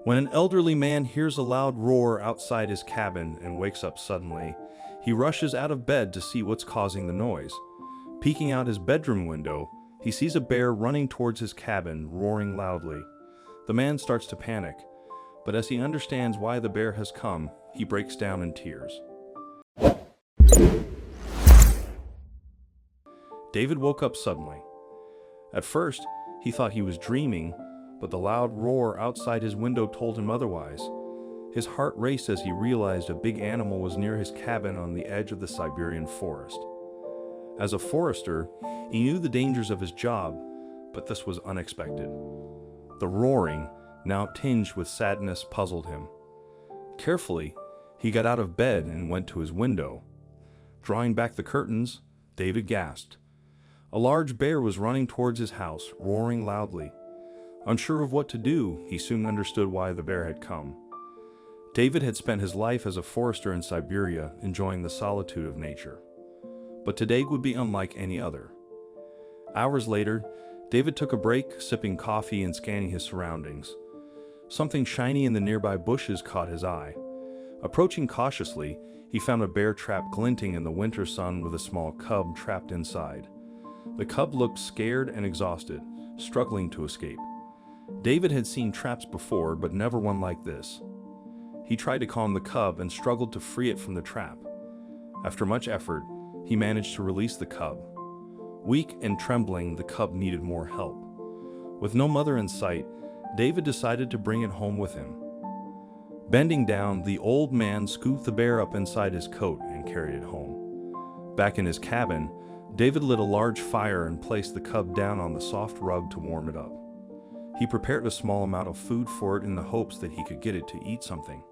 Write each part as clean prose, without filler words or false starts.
When an elderly man hears a loud roar outside his cabin and wakes up suddenly, he rushes out of bed to see what's causing the noise. Peeking out his bedroom window, he sees a bear running towards his cabin, roaring loudly. The man starts to panic, but as he understands why the bear has come, he breaks down in tears. David woke up suddenly. At first, he thought he was dreaming, but the loud roar outside his window told him otherwise. His heart raced as he realized a big animal was near his cabin on the edge of the Siberian forest. As a forester, he knew the dangers of his job, but this was unexpected. The roaring, now tinged with sadness, puzzled him. Carefully, he got out of bed and went to his window. Drawing back the curtains, David gasped. A large bear was running towards his house, roaring loudly. Unsure of what to do, he soon understood why the bear had come. David had spent his life as a forester in Siberia, enjoying the solitude of nature. But today would be unlike any other. Hours later, David took a break, sipping coffee and scanning his surroundings. Something shiny in the nearby bushes caught his eye. Approaching cautiously, he found a bear trap glinting in the winter sun with a small cub trapped inside. The cub looked scared and exhausted, struggling to escape. David had seen traps before, but never one like this. He tried to calm the cub and struggled to free it from the trap. After much effort, he managed to release the cub. Weak and trembling, the cub needed more help. With no mother in sight, David decided to bring it home with him. Bending down, the old man scooped the bear up inside his coat and carried it home. Back in his cabin, David lit a large fire and placed the cub down on the soft rug to warm it up. He prepared a small amount of food for it in the hopes that he could get it to eat something.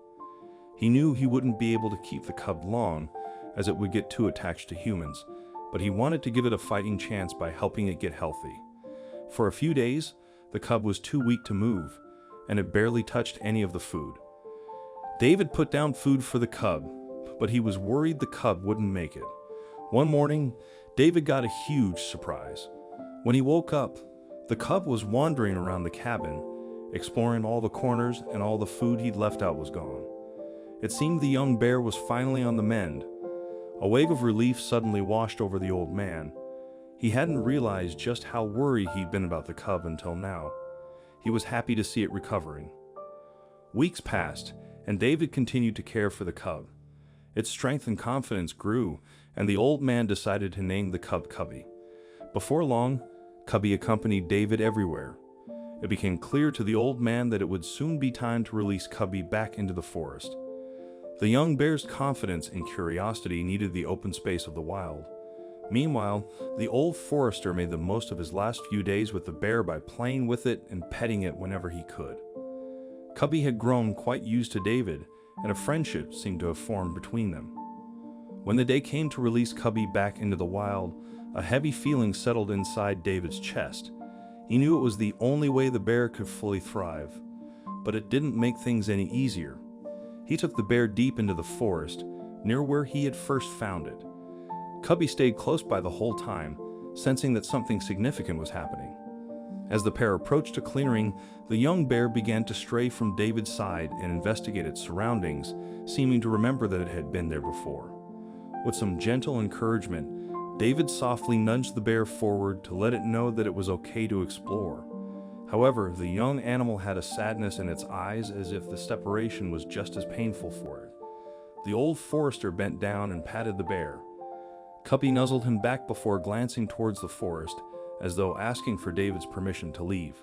He knew he wouldn't be able to keep the cub long, as it would get too attached to humans, but he wanted to give it a fighting chance by helping it get healthy. For a few days, the cub was too weak to move, and it barely touched any of the food. David put down food for the cub, but he was worried the cub wouldn't make it. One morning, David got a huge surprise. When he woke up, the cub was wandering around the cabin, exploring all the corners, and all the food he'd left out was gone. It seemed the young bear was finally on the mend. A wave of relief suddenly washed over the old man. He hadn't realized just how worried he'd been about the cub until now. He was happy to see it recovering. Weeks passed, and David continued to care for the cub. Its strength and confidence grew, and the old man decided to name the cub Cubby. Before long, Cubby accompanied David everywhere. It became clear to the old man that it would soon be time to release Cubby back into the forest. The young bear's confidence and curiosity needed the open space of the wild. Meanwhile, the old forester made the most of his last few days with the bear by playing with it and petting it whenever he could. Cubby had grown quite used to David, and a friendship seemed to have formed between them. When the day came to release Cubby back into the wild, a heavy feeling settled inside David's chest. He knew it was the only way the bear could fully thrive, but it didn't make things any easier. He took the bear deep into the forest, near where he had first found it. Cubby stayed close by the whole time, sensing that something significant was happening. As the pair approached a clearing, the young bear began to stray from David's side and investigate its surroundings, seeming to remember that it had been there before. With some gentle encouragement, David softly nudged the bear forward to let it know that it was okay to explore. However, the young animal had a sadness in its eyes, as if the separation was just as painful for it. The old forester bent down and patted the bear. Cubby nuzzled him back before glancing towards the forest, as though asking for David's permission to leave.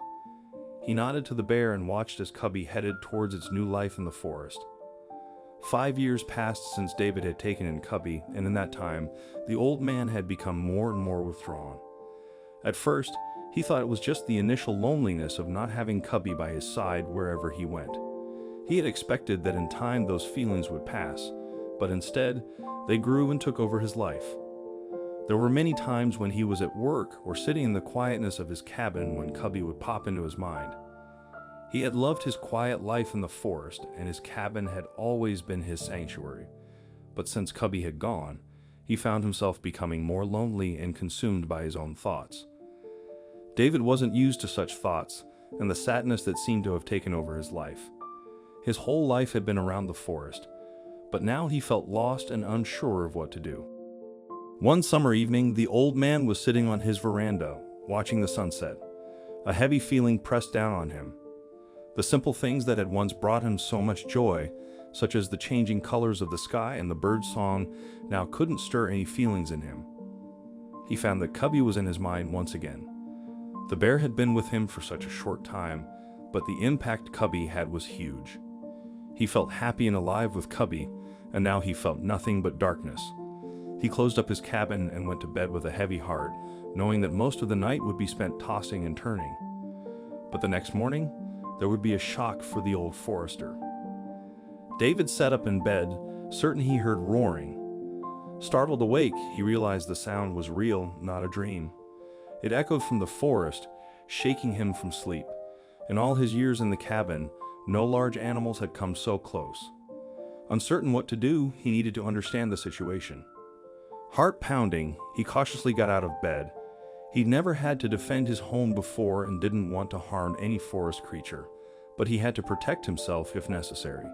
He nodded to the bear and watched as Cubby headed towards its new life in the forest. 5 years passed since David had taken in Cubby, and in that time, the old man had become more and more withdrawn. At first, he thought it was just the initial loneliness of not having Cubby by his side wherever he went. He had expected that in time those feelings would pass, but instead, they grew and took over his life. There were many times when he was at work or sitting in the quietness of his cabin when Cubby would pop into his mind. He had loved his quiet life in the forest, and his cabin had always been his sanctuary. But since Cubby had gone, he found himself becoming more lonely and consumed by his own thoughts. David wasn't used to such thoughts, and the sadness that seemed to have taken over his life. His whole life had been around the forest, but now he felt lost and unsure of what to do. One summer evening, the old man was sitting on his veranda, watching the sunset. A heavy feeling pressed down on him. The simple things that had once brought him so much joy, such as the changing colors of the sky and the bird's song, now couldn't stir any feelings in him. He found that Cubby was in his mind once again. The bear had been with him for such a short time, but the impact Cubby had was huge. He felt happy and alive with Cubby, and now he felt nothing but darkness. He closed up his cabin and went to bed with a heavy heart, knowing that most of the night would be spent tossing and turning. But the next morning, there would be a shock for the old forester. David sat up in bed, certain he heard roaring. Startled awake, he realized the sound was real, not a dream. It echoed from the forest, shaking him from sleep. In all his years in the cabin, no large animals had come so close. Uncertain what to do, he needed to understand the situation. Heart pounding, he cautiously got out of bed. He'd never had to defend his home before and didn't want to harm any forest creature, but he had to protect himself if necessary.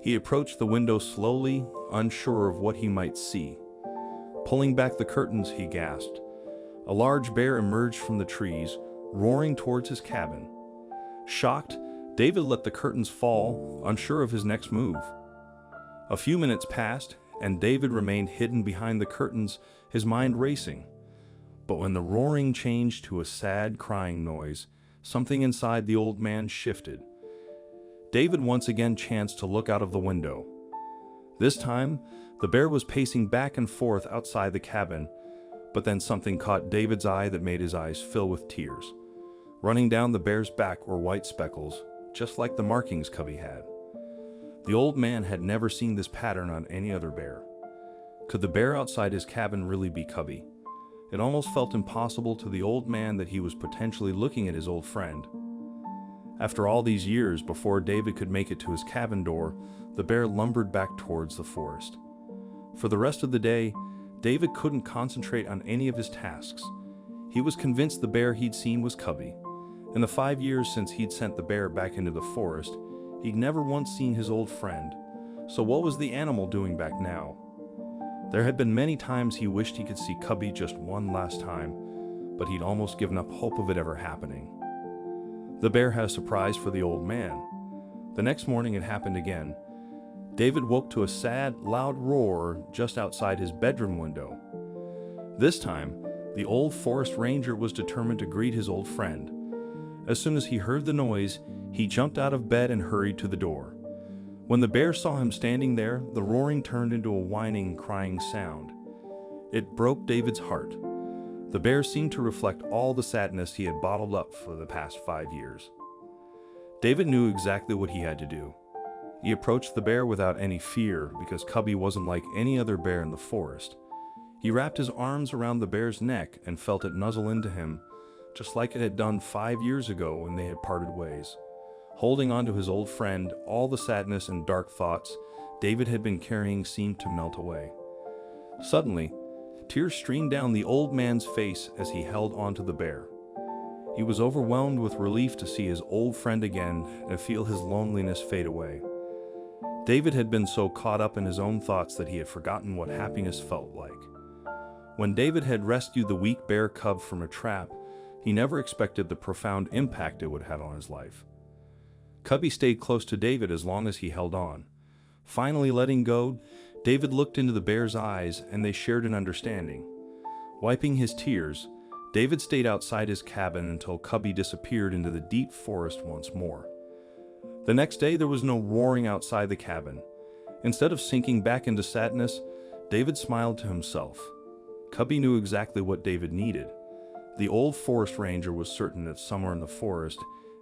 He approached the window slowly, unsure of what he might see. Pulling back the curtains, he gasped. A large bear emerged from the trees, roaring towards his cabin. Shocked, David let the curtains fall, unsure of his next move. A few minutes passed, and David remained hidden behind the curtains, his mind racing. But when the roaring changed to a sad, crying noise, something inside the old man shifted. David once again chanced to look out of the window. This time, the bear was pacing back and forth outside the cabin, but then something caught David's eye that made his eyes fill with tears. Running down the bear's back were white speckles, just like the markings Cubby had. The old man had never seen this pattern on any other bear. Could the bear outside his cabin really be Cubby? It almost felt impossible to the old man that he was potentially looking at his old friend. After all these years, before David could make it to his cabin door, the bear lumbered back towards the forest. For the rest of the day, David couldn't concentrate on any of his tasks. He was convinced the bear he'd seen was Cubby. In the 5 years since he'd sent the bear back into the forest, he'd never once seen his old friend. So what was the animal doing back now? There had been many times he wished he could see Cubby just one last time, but he'd almost given up hope of it ever happening. The bear had a surprise for the old man. The next morning it happened again. David woke to a sad, loud roar just outside his bedroom window. This time, the old forest ranger was determined to greet his old friend. As soon as he heard the noise, he jumped out of bed and hurried to the door. When the bear saw him standing there, the roaring turned into a whining, crying sound. It broke David's heart. The bear seemed to reflect all the sadness he had bottled up for the past 5 years. David knew exactly what he had to do. He approached the bear without any fear because Cubby wasn't like any other bear in the forest. He wrapped his arms around the bear's neck and felt it nuzzle into him, just like it had done 5 years ago when they had parted ways. Holding on to his old friend, all the sadness and dark thoughts David had been carrying seemed to melt away. Suddenly, tears streamed down the old man's face as he held onto the bear. He was overwhelmed with relief to see his old friend again and feel his loneliness fade away. David had been so caught up in his own thoughts that he had forgotten what happiness felt like. When David had rescued the weak bear cub from a trap, he never expected the profound impact it would have on his life. Cubby stayed close to David as long as he held on. Finally letting go, David looked into the bear's eyes and they shared an understanding. Wiping his tears, David stayed outside his cabin until Cubby disappeared into the deep forest once more. The next day there was no roaring outside the cabin. Instead of sinking back into sadness, David smiled to himself. Cubby knew exactly what David needed. The old forest ranger was certain that somewhere in the forest,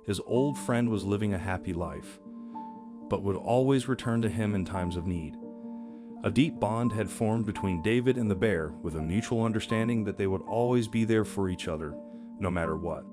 his old friend was living a happy life, but would always return to him in times of need. A deep bond had formed between David and the bear, with a mutual understanding that they would always be there for each other, no matter what.